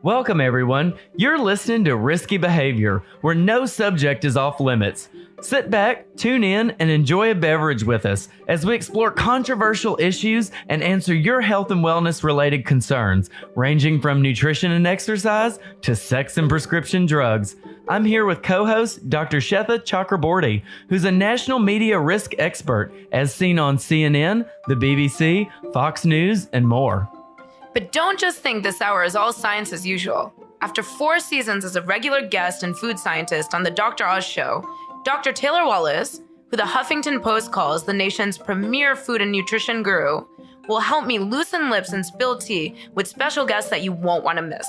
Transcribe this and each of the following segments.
Welcome, everyone. You're listening to Risky Behavior, where no subject is off limits. Sit back, tune in, and enjoy a beverage with us as we explore controversial issues and answer your health and wellness related concerns, ranging from nutrition and exercise to sex and prescription drugs. I'm here with co-host Dr. Shetha Chakraborty, who's a national media risk expert, as seen on CNN, the BBC, Fox News, and more. But don't just think this hour is all science as usual. After 4 seasons as a regular guest and food scientist on the Dr. Oz show, Dr. Taylor Wallace, who the Huffington Post calls the nation's premier food and nutrition guru, will help me loosen lips and spill tea with special guests that you won't want to miss.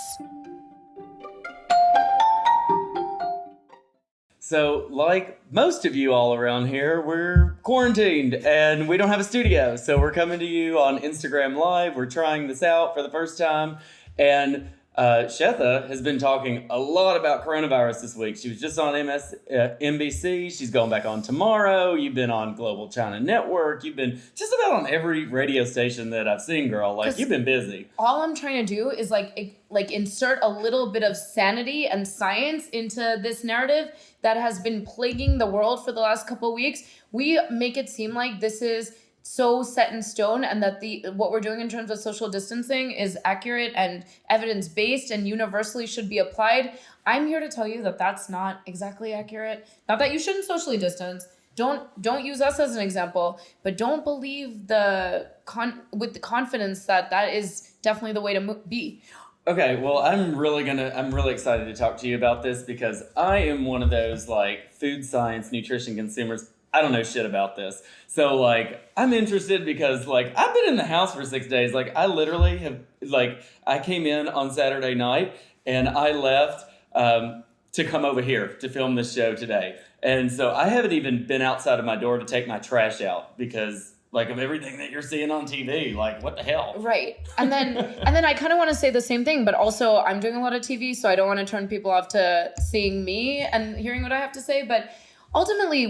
So, like most of you all around here, we're quarantined and we don't have a studio. So we're coming to you on Instagram Live. We're trying this out for the first time. And Shetha has been talking a lot about coronavirus this week. She was just on NBC. She's going back on tomorrow. You've been on Global China Network. You've been just about on every radio station that I've seen, girl. Like, you've been busy. All I'm trying to do is like insert a little bit of sanity and science into this narrative that has been plaguing the world for the last couple of weeks. We make it seem like this is so set in stone and that what we're doing in terms of social distancing is accurate and evidence-based and universally should be applied. I'm here to tell you that that's not exactly accurate. Not that you shouldn't socially distance. Don't use us as an example, but don't believe with the confidence that is definitely the way to be. Okay, well, I'm really excited to talk to you about this because I am one of those like food science, nutrition consumers. I don't know shit about this. So like, I'm interested because like, I've been in the house for 6 days. Like I literally have, like, I came in on Saturday night and I left to come over here to film this show today. And so I haven't even been outside of my door to take my trash out because like of everything that you're seeing on TV, like what the hell? Right. And then I kind of want to say the same thing, but also I'm doing a lot of TV, so I don't want to turn people off to seeing me and hearing what I have to say. But ultimately,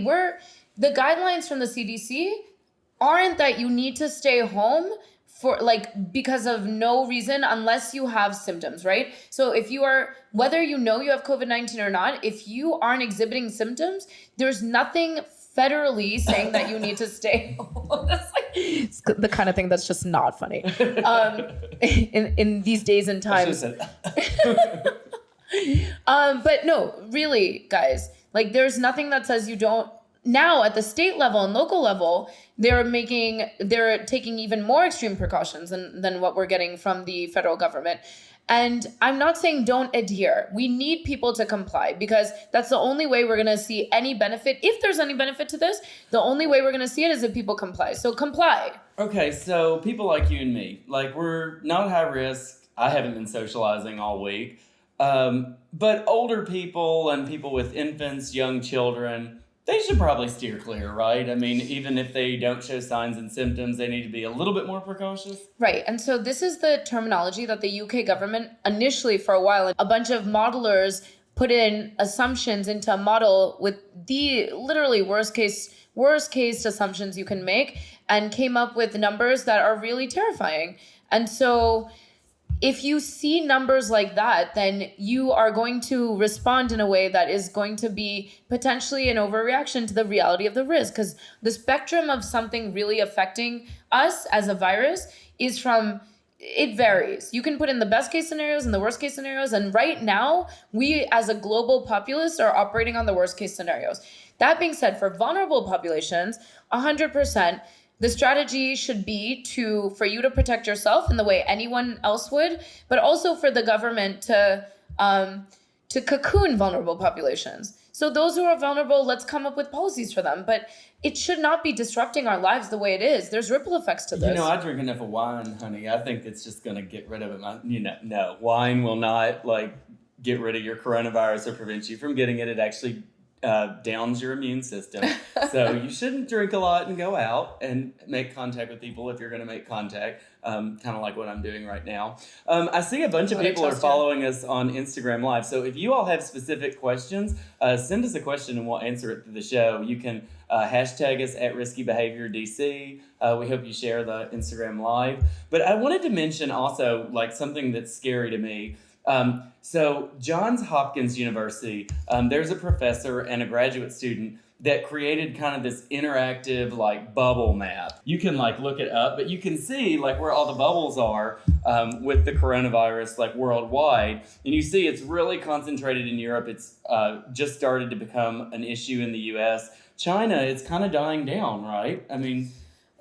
the guidelines from the CDC aren't that you need to stay home for because of no reason unless you have symptoms, right? So if you are, whether you know you have COVID-19 or not, if you aren't exhibiting symptoms, there's nothing federally saying that you need to stay home. It's the kind of thing that's just not funny in these days and times. But no, really, guys, like there's nothing that says you don't. Now at the state level and local level, they're taking even more extreme precautions than what we're getting from the federal government. And I'm not saying don't adhere. We need people to comply because that's the only way we're going to see any benefit. If there's any benefit to this, the only way we're going to see it is if people comply. So comply. Okay, so people like you and me, like we're not high risk. I haven't been socializing all week. But older people and people with infants, young children, they should probably steer clear, right? I mean, even if they don't show signs and symptoms, they need to be a little bit more precautious. Right. And so this is the terminology that the UK government initially for a while, a bunch of modelers put in assumptions into a model with the literally worst case assumptions you can make and came up with numbers that are really terrifying. And so if you see numbers like that, then you are going to respond in a way that is going to be potentially an overreaction to the reality of the risk. Because the spectrum of something really affecting us as a virus it varies. You can put in the best case scenarios and the worst case scenarios. And right now, we as a global populace are operating on the worst case scenarios. That being said, for vulnerable populations, 100%, the strategy should be for you to protect yourself in the way anyone else would, but also for the government to cocoon vulnerable populations. So those who are vulnerable, let's come up with policies for them. But it should not be disrupting our lives the way it is. There's ripple effects to this. You know, I drink enough of wine, honey. I think it's just going to get rid of it. No, wine will not get rid of your coronavirus or prevent you from getting it. It actually downs your immune system. So you shouldn't drink a lot and go out and make contact with people if you're going to make contact, kind of like what I'm doing right now. I see a bunch of people are following us on Instagram Live. So if you all have specific questions, send us a question and we'll answer it through the show. You can hashtag us at Risky Behavior DC. We hope you share the Instagram Live. But I wanted to mention also like something that's scary to me. So Johns Hopkins University, there's a professor and a graduate student that created kind of this interactive like bubble map. You can like look it up, but you can see like where all the bubbles are with the coronavirus like worldwide. And you see it's really concentrated in Europe. It's just started to become an issue in the US. China, it's kind of dying down, right? I mean...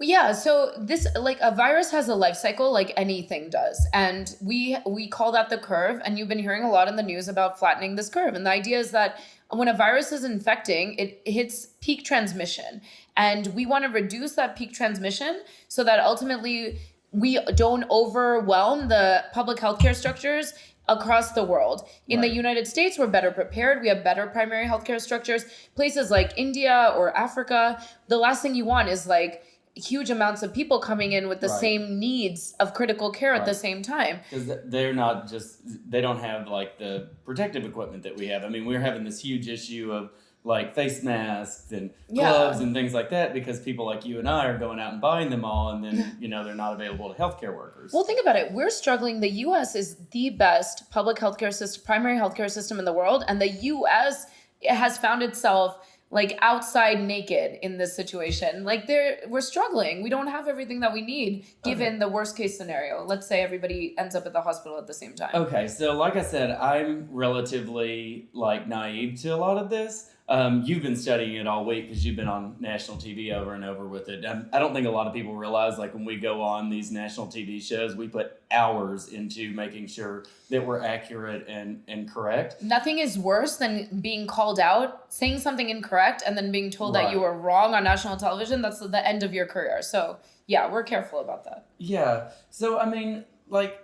Yeah, so this, like, a virus has a life cycle like anything does. And we call that the curve. And you've been hearing a lot in the news about flattening this curve. And the idea is that when a virus is infecting, it hits peak transmission. And we want to reduce that peak transmission so that ultimately we don't overwhelm the public healthcare structures across the world. In the United States, we're better prepared. We have better primary healthcare structures. Places like India or Africa, the last thing you want is like huge amounts of people coming in with the same needs of critical care at the same time. Because they're not just, they don't have like the protective equipment that we have. I mean, we're having this huge issue of like face masks and gloves and things like that because people like you and I are going out and buying them all, and then, you know, they're not available to healthcare workers. Well, think about it. We're struggling. The U.S. is the best public healthcare system, primary healthcare system in the world. And the U.S. has found itself like outside naked in this situation. Like we're struggling. We don't have everything that we need given the worst case scenario. Let's say everybody ends up at the hospital at the same time. Okay, so like I said, I'm relatively like naive to a lot of this. You've been studying it all week because you've been on national TV over and over with it. I don't think a lot of people realize, like, when we go on these national TV shows, we put hours into making sure that we're accurate and correct. Nothing is worse than being called out, saying something incorrect, and then being told that you were wrong on national television. That's the end of your career. So, yeah, we're careful about that. Yeah. So, I mean, like,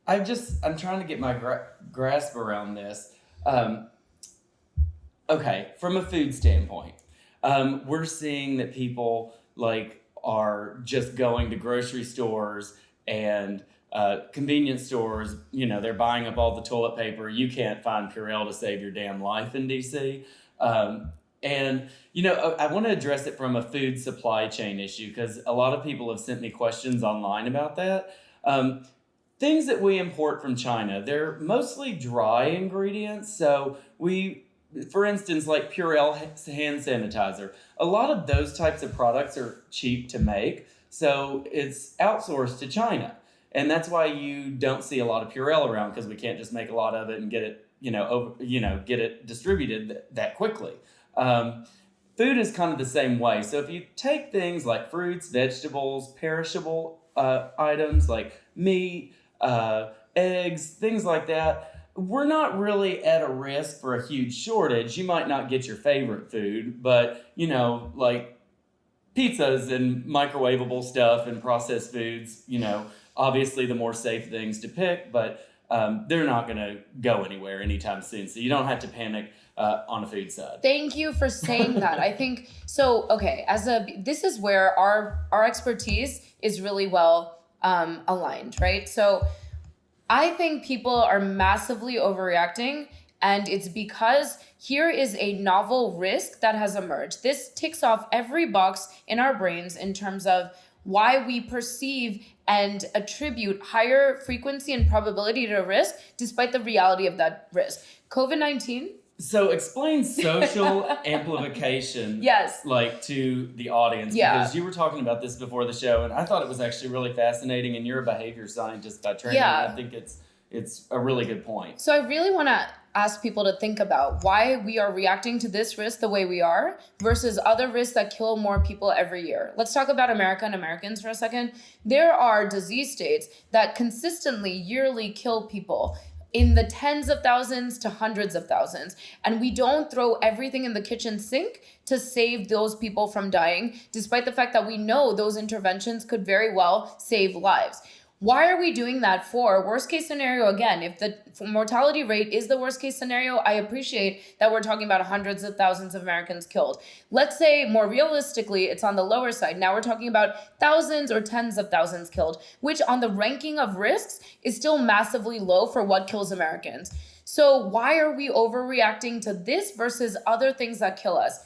I'm trying to get my grasp around this. Okay, from a food standpoint, we're seeing that people like are just going to grocery stores and convenience stores. You know, they're buying up all the toilet paper. You can't find Purell to save your damn life in DC. And, you know, I want to address it from a food supply chain issue because a lot of people have sent me questions online about that. Things that we import from China, they're mostly dry ingredients. So for instance, like Purell hand sanitizer, a lot of those types of products are cheap to make, so it's outsourced to China. And that's why you don't see a lot of Purell around, because we can't just make a lot of it and get it, get it distributed that quickly. Food is kind of the same way. So if you take things like fruits, vegetables, perishable items like meat, eggs, things like that, we're not really at a risk for a huge shortage. You might not get your favorite food, but, you know, like pizzas and microwavable stuff and processed foods, you know, obviously the more safe things to pick, but they're not going to go anywhere anytime soon. So you don't have to panic on a food side. Thank you for saying that. I think so. Okay. This is where our expertise is really well aligned, right? So I think people are massively overreacting, and it's because here is a novel risk that has emerged. This ticks off every box in our brains in terms of why we perceive and attribute higher frequency and probability to risk despite the reality of that risk. COVID-19. So explain social amplification, like, to the audience, because you were talking about this before the show, and I thought it was actually really fascinating. And you're a behavior scientist by training. I think it's a really good point. So I really want to ask people to think about why we are reacting to this risk the way we are versus other risks that kill more people every year. Let's talk about America and Americans for a second. There are disease states that consistently yearly kill people in the tens of thousands to hundreds of thousands. And we don't throw everything in the kitchen sink to save those people from dying, despite the fact that we know those interventions could very well save lives. Why are we doing that for? Worst case scenario, again, if the mortality rate is the worst case scenario, I appreciate that we're talking about hundreds of thousands of Americans killed. Let's say more realistically, it's on the lower side. Now we're talking about thousands or tens of thousands killed, which on the ranking of risks is still massively low for what kills Americans. So why are we overreacting to this versus other things that kill us?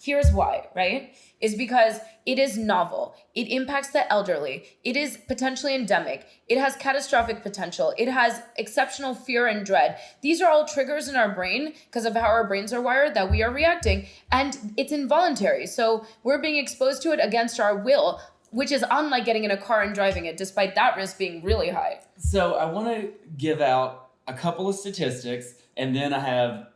Here's why, right? is because it is novel. It impacts the elderly. It is potentially endemic. It has catastrophic potential. It has exceptional fear and dread. These are all triggers in our brain because of how our brains are wired that we are reacting. And it's involuntary. So we're being exposed to it against our will, which is unlike getting in a car and driving it, despite that risk being really high. So I want to give out a couple of statistics, and then I'm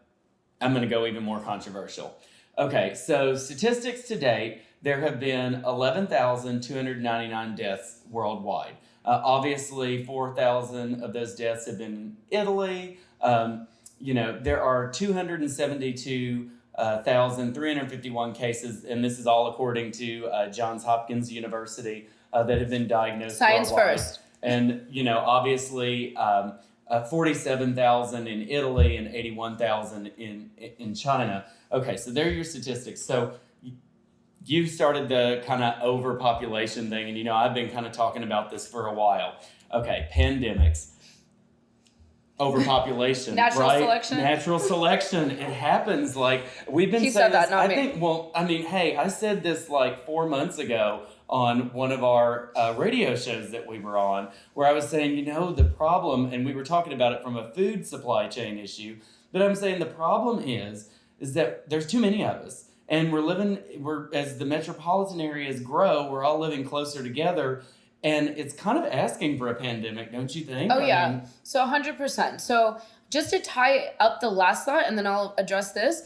going to go even more controversial. Okay, so statistics to date, there have been 11,299 deaths worldwide. Obviously, 4,000 of those deaths have been in Italy. There are 272,351 cases, and this is all according to Johns Hopkins University, that have been diagnosed Science worldwide. first. And, obviously, 47,000 in Italy and 81,000 in China. Okay, so there are your statistics. So you started the kind of overpopulation thing, and I've been kind of talking about this for a while. Okay, pandemics, overpopulation, Natural right? selection. Natural selection. It happens. Like we've been He saying said that, this, not I me. think. Well, I mean, hey, I said this like 4 months ago on one of our radio shows that we were on, where I was saying, the problem, and we were talking about it from a food supply chain issue, but I'm saying the problem is that there's too many of us. And we're as the metropolitan areas grow, we're all living closer together. And it's kind of asking for a pandemic, don't you think? Oh, I yeah. mean, So 100%. So just to tie up the last thought, and then I'll address this.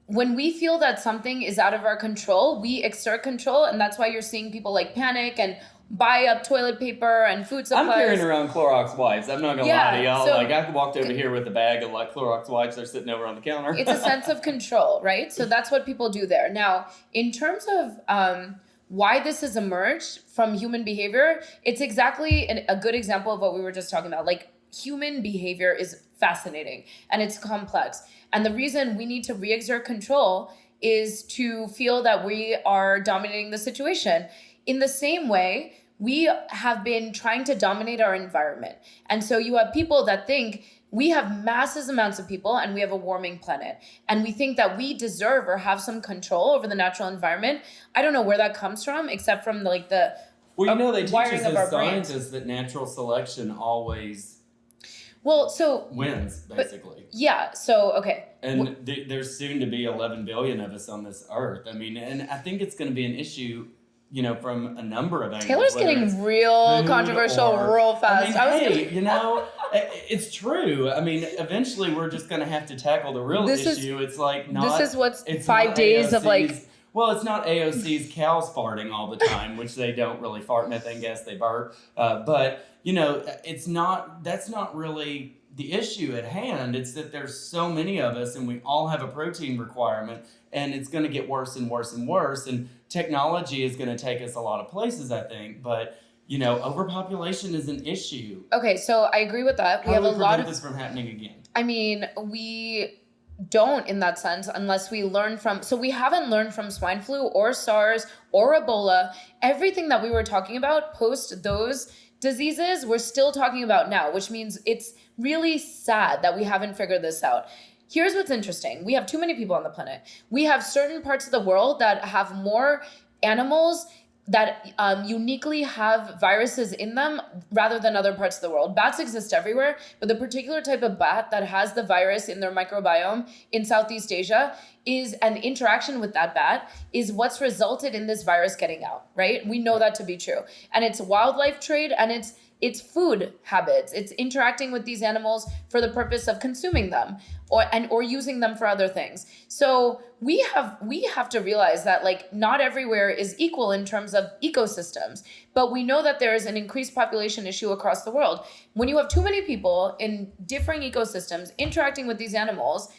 When we feel that something is out of our control, we exert control. And that's why you're seeing people like panic and buy up toilet paper and food supplies. I'm carrying around Clorox wipes. I'm not going to lie to y'all. So, I walked over here with a bag of Clorox wipes. They're sitting over on the counter. It's a sense of control, right? So that's what people do there. Now, in terms of why this has emerged from human behavior, it's exactly a good example of what we were just talking about. Like, human behavior is fascinating and it's complex. And the reason we need to re-exert control is to feel that we are dominating the situation. In the same way, we have been trying to dominate our environment. And so you have people that think we have massive amounts of people and we have a warming planet. And we think that we deserve or have some control over the natural environment. I don't know where that comes from, except from the Well, they teach wiring us of our as brains. scientists that natural selection always wins, basically. Okay. And there's soon to be 11 billion of us on this earth. I mean, and I think it's going to be an issue, from a number of angles. Taylor's getting real controversial real fast. It's true. I mean, eventually we're just going to have to tackle the real issue. It's like not... This is what's it's 5 days of AOC's Well, it's not AOC's cows farting all the time, which they don't really fart methane gas, they burp. But, that's not really the issue at hand. It's that there's so many of us and we all have a protein requirement, and it's going to get worse and worse and worse. And technology is going to take us a lot of places, I think. But, overpopulation is an issue. Okay, so I agree with that. How do we prevent this from happening again? I mean, we don't in that sense unless we learn from... So we haven't learned from swine flu or SARS or Ebola. Everything that we were talking about post those diseases, we're still talking about now, which means it's really sad that we haven't figured this out. Here's what's interesting. We have too many people on the planet. We have certain parts of the world that have more animals that uniquely have viruses in them rather than other parts of the world. Bats exist everywhere, but the particular type of bat that has the virus in their microbiome in Southeast Asia is an interaction with that bat is what's resulted in this virus getting out, right? We know that to be true. And it's wildlife trade and it's food habits. It's interacting with these animals for the purpose of consuming them or using them for other things. So we have to realize that not everywhere is equal in terms of ecosystems, but we know that there is an increased population issue across the world. When you have too many people in differing ecosystems interacting with these animals,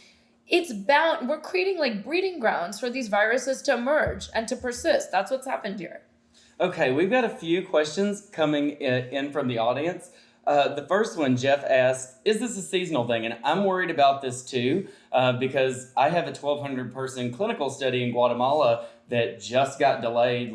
we're creating breeding grounds for these viruses to emerge and to persist. That's what's happened here. Okay, we've got a few questions coming in from the audience. The first one, Jeff asked, is this a seasonal thing? And I'm worried about this too, because I have a 1,200 person clinical study in Guatemala that just got delayed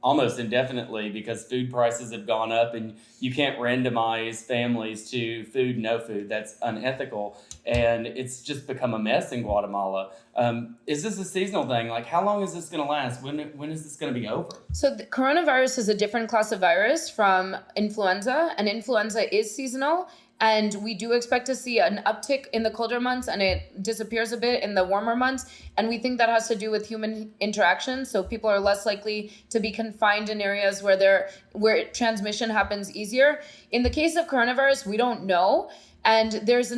almost indefinitely because food prices have gone up and you can't randomize families to food, no food. That's unethical. And it's just become a mess in Guatemala. Is this a seasonal thing? Like, how long is this going to last? When is this going to be over? So the coronavirus is a different class of virus from influenza, and influenza is seasonal. And we do expect to see an uptick in the colder months, and it disappears a bit in the warmer months. And we think that has to do with human interaction. So people are less likely to be confined in areas where transmission happens easier. In the case of coronavirus, we don't know. And there's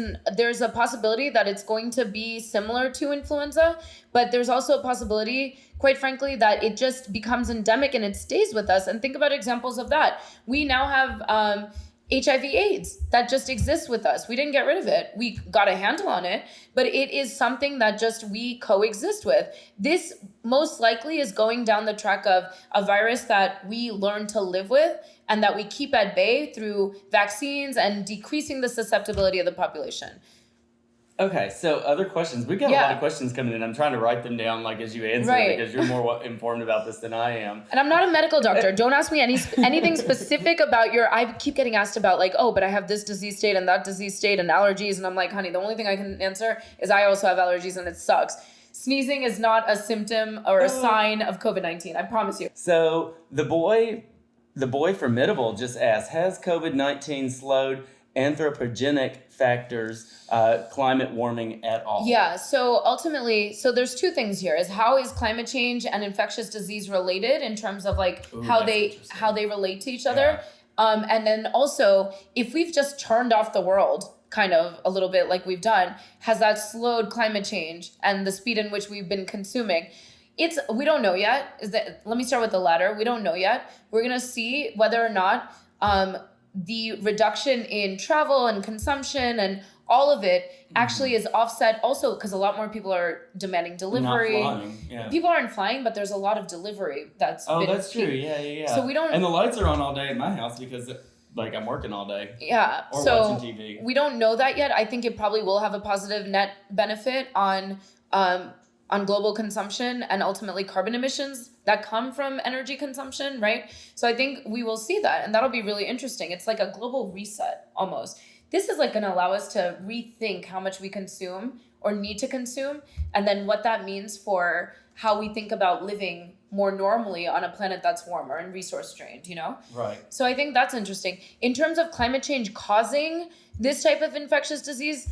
a possibility that it's going to be similar to influenza, but there's also a possibility, quite frankly, that it just becomes endemic and it stays with us. And think about examples of that. We now have HIV/AIDS that just exists with us. We didn't get rid of it. We got a handle on it, but it is something that just we coexist with. This most likely is going down the track of a virus that we learn to live with and that we keep at bay through vaccines and decreasing the susceptibility of the population. Okay, so other questions. We've got a lot of questions coming in. I'm trying to write them down like as you answer them because you're more informed about this than I am. And I'm not a medical doctor. Don't ask me anything specific about I keep getting asked about like, oh, but I have this disease state and that disease state and allergies. And I'm like, honey, the only thing I can answer is I also have allergies and it sucks. Sneezing is not a symptom or a sign of COVID-19. I promise you. So the boy Formidable just asked, has COVID-19 slowed anthropogenic factors, climate warming at all? Yeah, so ultimately, there's two things here, is how is climate change and infectious disease related in terms of like how they relate to each other. And then also, if we've just turned off the world kind of a little bit like we've done, has that slowed climate change and the speed in which we've been consuming? We don't know yet. Let me start with the latter. We don't know yet. We're going to see whether or not the reduction in travel and consumption and all of it actually is offset also because a lot more people are demanding delivery. Not flying, yeah. People aren't flying, but there's a lot of delivery that's that's true. Yeah. So we don't. And the lights are on all day at my house because like I'm working all day. Yeah. Or so watching TV. We don't know that yet. I think it probably will have a positive net benefit on global consumption and ultimately carbon emissions that come from energy consumption, right? So I think we will see that, and that'll be really interesting. It's like a global reset almost. This is like going to allow us to rethink how much we consume or need to consume, and then what that means for how we think about living more normally on a planet that's warmer and resource strained, you know? Right. So I think that's interesting. In terms of climate change causing this type of infectious disease,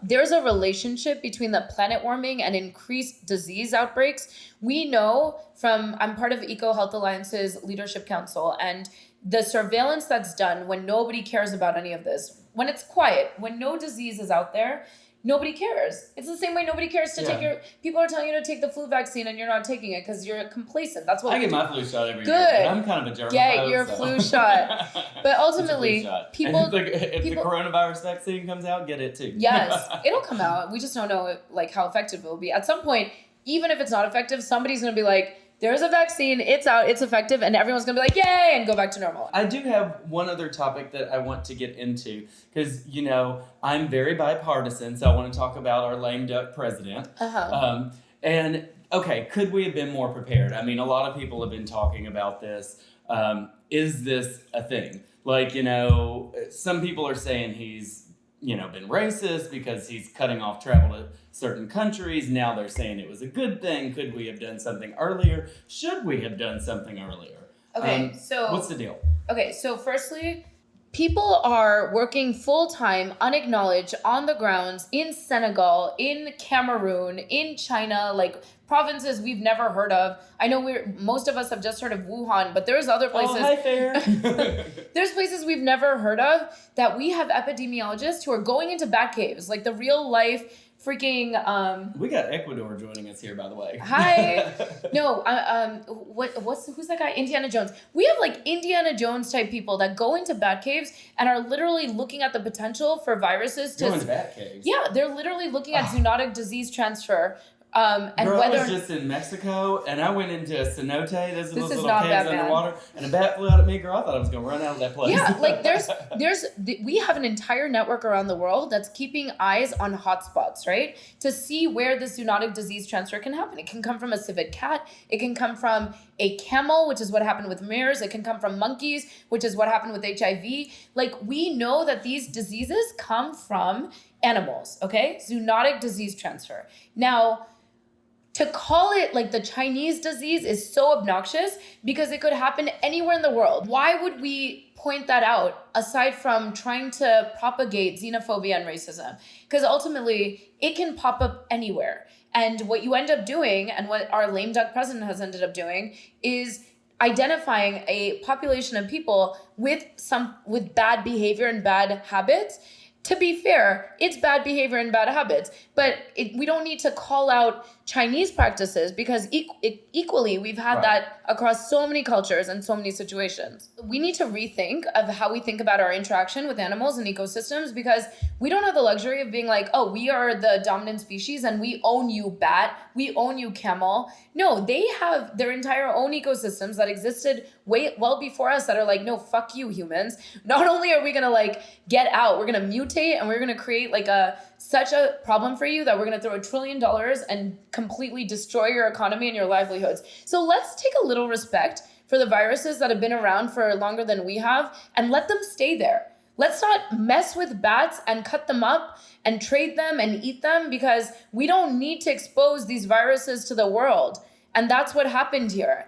there's a relationship between the planet warming and increased disease outbreaks. We know I'm part of EcoHealth Alliance's Leadership Council, and the surveillance that's done when nobody cares about any of this, when it's quiet, when no disease is out there, nobody cares. It's the same way nobody cares to take people are telling you to take the flu vaccine and you're not taking it because you're complacent. That's what I get my flu shot every year. Good. I'm kind of a germaphobe. Get your flu shot. But ultimately, people... If the coronavirus vaccine comes out, get it too. Yes, it'll come out. We just don't know like how effective it will be. At some point, even if it's not effective, somebody's going to be like, there's a vaccine, it's out, it's effective, and everyone's going to be like, yay, and go back to normal. I do have one other topic that I want to get into because, I'm very bipartisan, so I want to talk about our lame duck president. And, okay, could we have been more prepared? I mean, a lot of people have been talking about this. Is this a thing? Like, some people are saying he's been racist because he's cutting off travel to certain countries. Now they're saying it was a good thing. Could we have done something earlier? Should we have done something earlier? Okay, so... What's the deal? Okay, so firstly, people are working full-time, unacknowledged, on the grounds in Senegal, in Cameroon, in China, like provinces we've never heard of. I know most of us have just heard of Wuhan, but there's other places. Oh, hi, Fair. There's places we've never heard of that we have epidemiologists who are going into bat caves, like the real life freaking we got Ecuador joining us here, by the way. Hi. No, who's that guy? Indiana Jones. We have like Indiana Jones type people that go into bat caves and are literally looking at the potential for viruses to Go into bat caves. Yeah, they're literally looking at zoonotic disease transfer And Girl, whether I was just in Mexico, and I went into a cenote. There's This those is little not caves Batman. underwater, and a bat flew out at me. Girl, I thought I was going to run out of that place. yeah, like we have an entire network around the world that's keeping eyes on hotspots, right? To see where this zoonotic disease transfer can happen. It can come from a civet cat. It can come from a camel, which is what happened with MERS. It can come from monkeys, which is what happened with HIV. Like, we know that these diseases come from animals, okay? Zoonotic disease transfer. Now, to call it like the Chinese disease is so obnoxious because it could happen anywhere in the world. Why would we point that out aside from trying to propagate xenophobia and racism? Because ultimately it can pop up anywhere. And what you end up doing, and what our lame duck president has ended up doing, is identifying a population of people with bad behavior and bad habits. To be fair, it's bad behavior and bad habits, but we don't need to call out Chinese practices because equally we've had that across so many cultures and so many situations. We need to rethink of how we think about our interaction with animals and ecosystems, because we don't have the luxury of being like, oh, we are the dominant species and we own you, bat, we own you, camel. No, they have their entire own ecosystems that existed well before us that are like, no, fuck you, humans. Not only are we gonna like get out, we're gonna mutate and we're gonna create like such a problem for you that we're gonna throw $1 trillion and completely destroy your economy and your livelihoods. So let's take a little respect for the viruses that have been around for longer than we have and let them stay there. Let's not mess with bats and cut them up and trade them and eat them, because we don't need to expose these viruses to the world. And that's what happened here.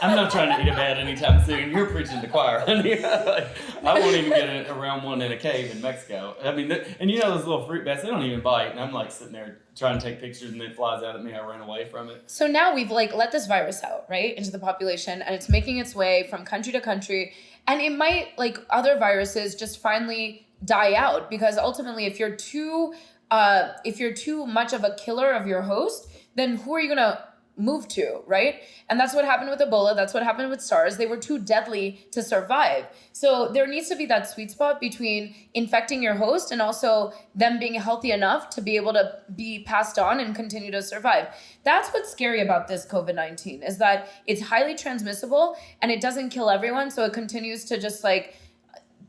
I'm not trying to eat a bat anytime soon. You're preaching to choir, honey. Like, I won't even get around one in a cave in Mexico. I mean, and you know those little fruit bats, they don't even bite. And I'm like sitting there trying to take pictures and it flies out at me. I run away from it. So now we've like let this virus out, right, into the population, and it's making its way from country to country. And it might, like other viruses, just finally die out, because ultimately if you're too much of a killer of your host, then who are you gonna move to, right? And that's what happened with Ebola. That's what happened with SARS. They were too deadly to survive. So there needs to be that sweet spot between infecting your host and also them being healthy enough to be able to be passed on and continue to survive. That's what's scary about this COVID-19, is that it's highly transmissible and it doesn't kill everyone. So it continues to just like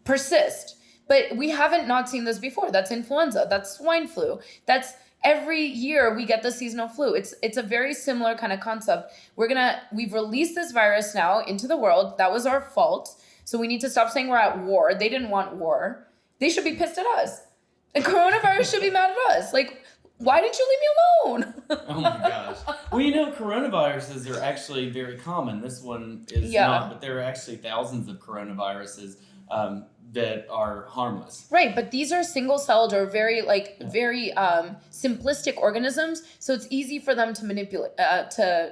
persist. But we haven't not seen this before. That's influenza. That's swine flu. That's every year we get the seasonal flu. It's a very similar kind of concept. We've released this virus now into the world. That was our fault. So we need to stop saying we're at war. They didn't want war. They should be pissed at us. And coronavirus should be mad at us. Like, why didn't you leave me alone? Oh my gosh. Well, you know, coronaviruses are actually very common. This one is not, but there are actually thousands of coronaviruses that are harmless. Right, but these are single-celled or very simplistic organisms, so it's easy for them to manipulate, to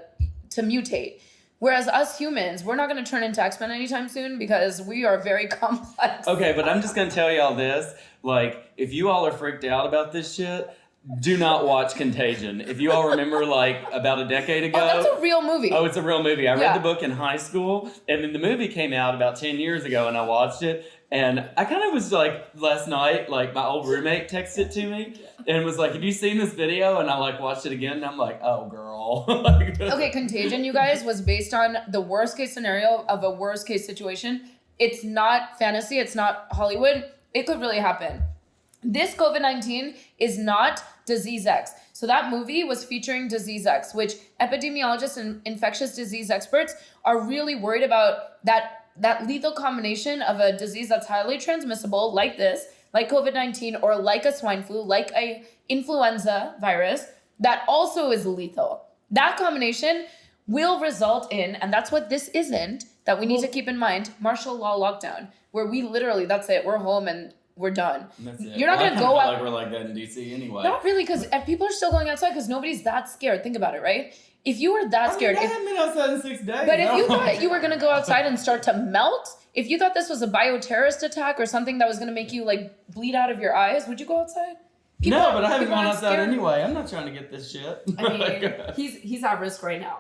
mutate. Whereas us humans, we're not going to turn into X-Men anytime soon because we are very complex. Okay, but I'm just going to tell y'all this. Like, if you all are freaked out about this shit, do not watch Contagion. If you all remember, like, about a decade ago. Oh, that's a real movie. Oh, it's a real movie. I read the book in high school, and then the movie came out about 10 years ago, and I watched it. And I kind of was like, last night, like, my old roommate texted it to me and was like, have you seen this video? And I, like, watched it again, and I'm like, oh, girl. Okay, Contagion, you guys, was based on the worst-case scenario of a worst-case situation. It's not fantasy. It's not Hollywood. It could really happen. This COVID-19 is not Disease X. So that movie was featuring Disease X, which epidemiologists and infectious disease experts are really worried about that lethal combination of a disease that's highly transmissible, like this, like COVID-19, or like a swine flu, like a influenza virus, that also is lethal. That combination will result in, and that's what this isn't, that we need to keep in mind, martial law lockdown, where we literally, that's it, we're home and we're done. That's it. You're not going to go out. Like we're like that in DC anyway. Not really, because people are still going outside because nobody's that scared. Think about it, right? If you were that scared. I haven't been outside in 6 days. But if you thought you were going to go outside and start to melt, if you thought this was a bioterrorist attack or something that was going to make you like bleed out of your eyes, would you go outside? No, but I haven't gone outside anyway. I'm not trying to get this shit. I mean, he's at risk right now.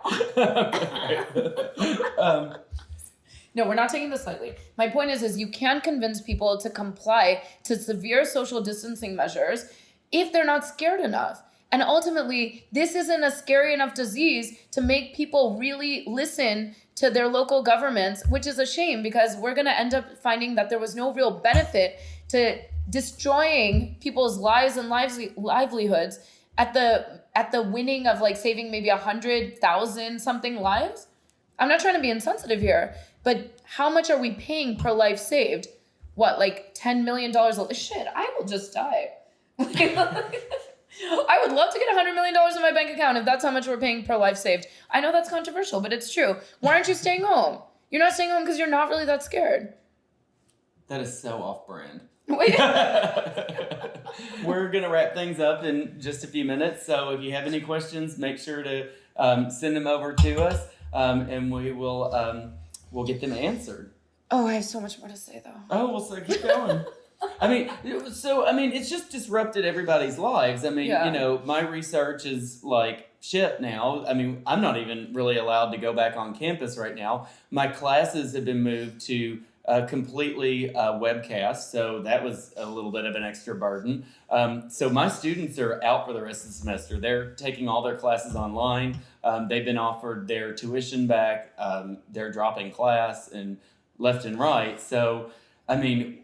No, we're not taking this lightly. My point is you can convince people to comply to severe social distancing measures if they're not scared enough. And ultimately, this isn't a scary enough disease to make people really listen to their local governments, which is a shame because we're going to end up finding that there was no real benefit to destroying people's lives and livelihoods at the winning of like saving maybe 100,000 something lives. I'm not trying to be insensitive here, but how much are we paying per life saved? What, like $10 million? Shit, I will just die. I would love to get $100 million in my bank account if that's how much we're paying per life saved. I know that's controversial, but it's true. Why aren't you staying home? You're not staying home because you're not really that scared. That is so off-brand. Wait. We're going to wrap things up in just a few minutes. So if you have any questions, make sure to send them over to us, and we will we'll get them answered. Oh, I have so much more to say, though. Oh, well, so keep going. I mean, it's just disrupted everybody's lives. I mean, Yeah. you know, my research is like shit now. I mean, I'm not even really allowed to go back on campus right now. My classes have been moved to completely webcast, so that was a little bit of an extra burden. So my students are out for the rest of the semester. They're taking all their classes online. They've been offered their tuition back. They're dropping class and left and right. So, I mean,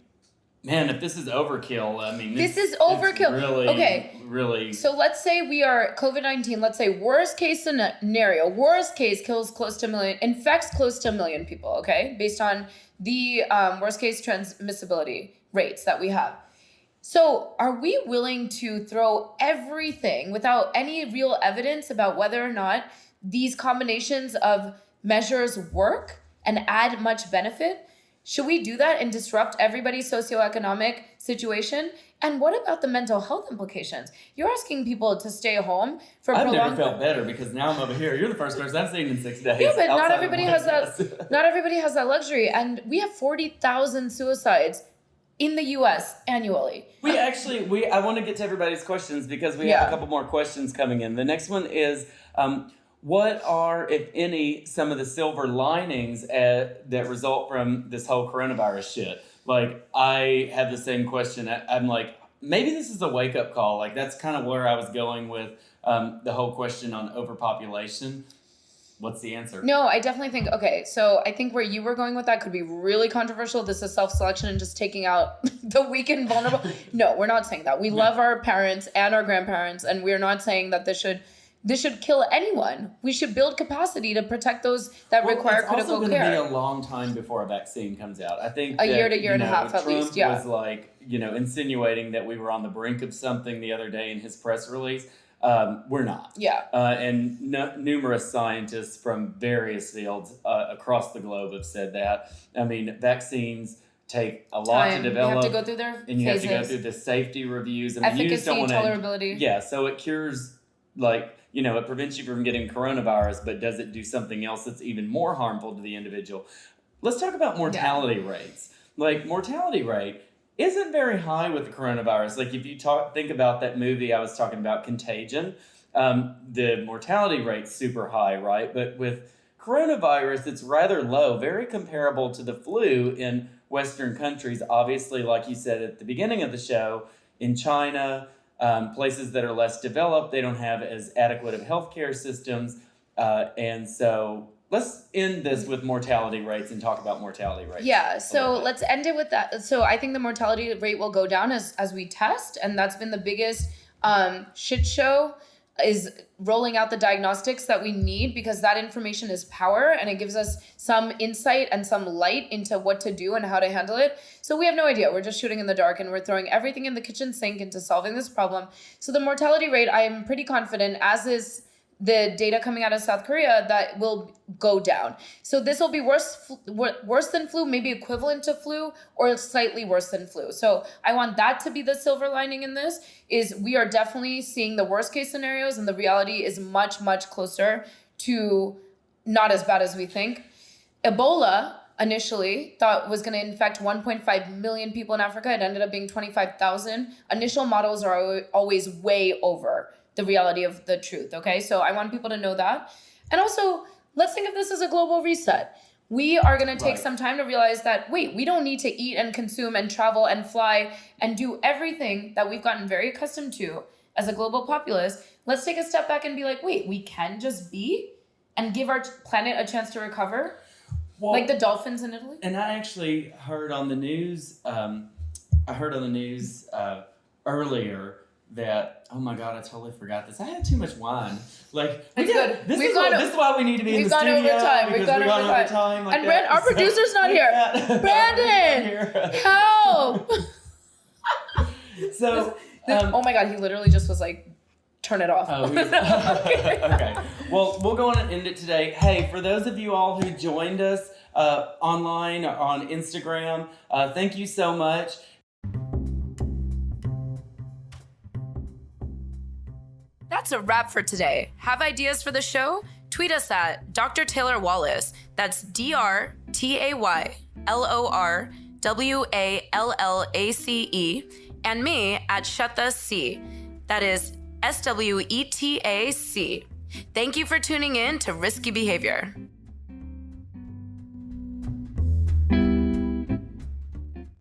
man, if this is overkill, I mean... This is overkill. Really, okay. Really... So let's say we are COVID-19, let's say worst case scenario, worst case kills close to 1 million, infects close to 1 million people, okay? Based on the worst case transmissibility rates that we have. So are we willing to throw everything without any real evidence about whether or not these combinations of measures work and add much benefit? Should we do that and disrupt everybody's socioeconomic situation? And what about the mental health implications? You're asking people to stay home for I've prolonged... never felt better because now I'm over here. You're the first person I've seen in 6 days. Yeah, but not outside of everybody one has class. that. Not everybody has that luxury, and we have 40,000 suicides in the U.S. annually. I want to get to everybody's questions because we have a couple more questions coming in. The next one is, what are, if any, some of the silver linings that result from this whole coronavirus shit? Like, I have the same question. I'm like, maybe this is a wake-up call. Like, that's kind of where I was going with the whole question on overpopulation. What's the answer? No, I definitely think, okay, so I think where you were going with that could be really controversial. This is self-selection and just taking out the weak and vulnerable. No, we're not saying that. We love our parents and our grandparents, and we're not saying that this should kill anyone. We should build capacity to protect those that require critical care. It's also going to be a long time before a vaccine comes out. I think a year to year and a half at Trump least, yeah. was like, insinuating that we were on the brink of something the other day in his press release. We're not. Yeah. And numerous scientists from various fields across the globe have said that. I mean, vaccines take a lot to develop. You have to go through their and you phases. Have to go through the safety reviews. I mean, efficacy, you just don't want to, tolerability. Yeah, so it cures, like, it prevents you from getting coronavirus, but does it do something else that's even more harmful to the individual? Let's talk about mortality rates. Like, mortality rate isn't very high with the coronavirus. Like, if you think about that movie I was talking about, Contagion, the mortality rate's super high, right? But with coronavirus, it's rather low, very comparable to the flu in Western countries. Obviously, like you said at the beginning of the show, in China, places that are less developed, they don't have as adequate of healthcare systems. And so let's end this with mortality rates and talk about mortality rates. Yeah, so let's end it with that. So I think the mortality rate will go down as we test, and that's been the biggest shit show, is rolling out the diagnostics that we need, because that information is power and it gives us some insight and some light into what to do and how to handle it. So we have no idea. We're just shooting in the dark and we're throwing everything in the kitchen sink into solving this problem. So the mortality rate, I am pretty confident, as is the data coming out of South Korea, that will go down. So this will be worse than flu, maybe equivalent to flu, or slightly worse than flu. So I want that to be the silver lining in this, is we are definitely seeing the worst case scenarios, and the reality is much, much closer to not as bad as we think. Ebola initially thought was going to infect 1.5 million people in Africa. It ended up being 25,000. Initial models are always way over the reality of the truth, okay? So I want people to know that. And also, let's think of this as a global reset. We are going to take some time to realize that, wait, we don't need to eat and consume and travel and fly and do everything that we've gotten very accustomed to as a global populace, let's take a step back and be like, wait, we can just be and give our planet a chance to recover? Well, like the dolphins in Italy? And I actually heard on the news, earlier that, oh my God, I totally forgot this. I had too much wine. Like, It's good. This is why we need to be in the studio. We've gone over time. We've gone over time. Like and our producer's not here. Brandon, help! So, oh my God, he literally just was like, turn it off. Oh, okay. Well, we'll go on and end it today. Hey, for those of you all who joined us online or on Instagram, thank you so much. That's a wrap for today. Have ideas for the show? Tweet us at Dr. Taylor Wallace. That's DrTaylorWallace. And me at ShutTheC. That is SWETAC. Thank you for tuning in to Risky Behavior.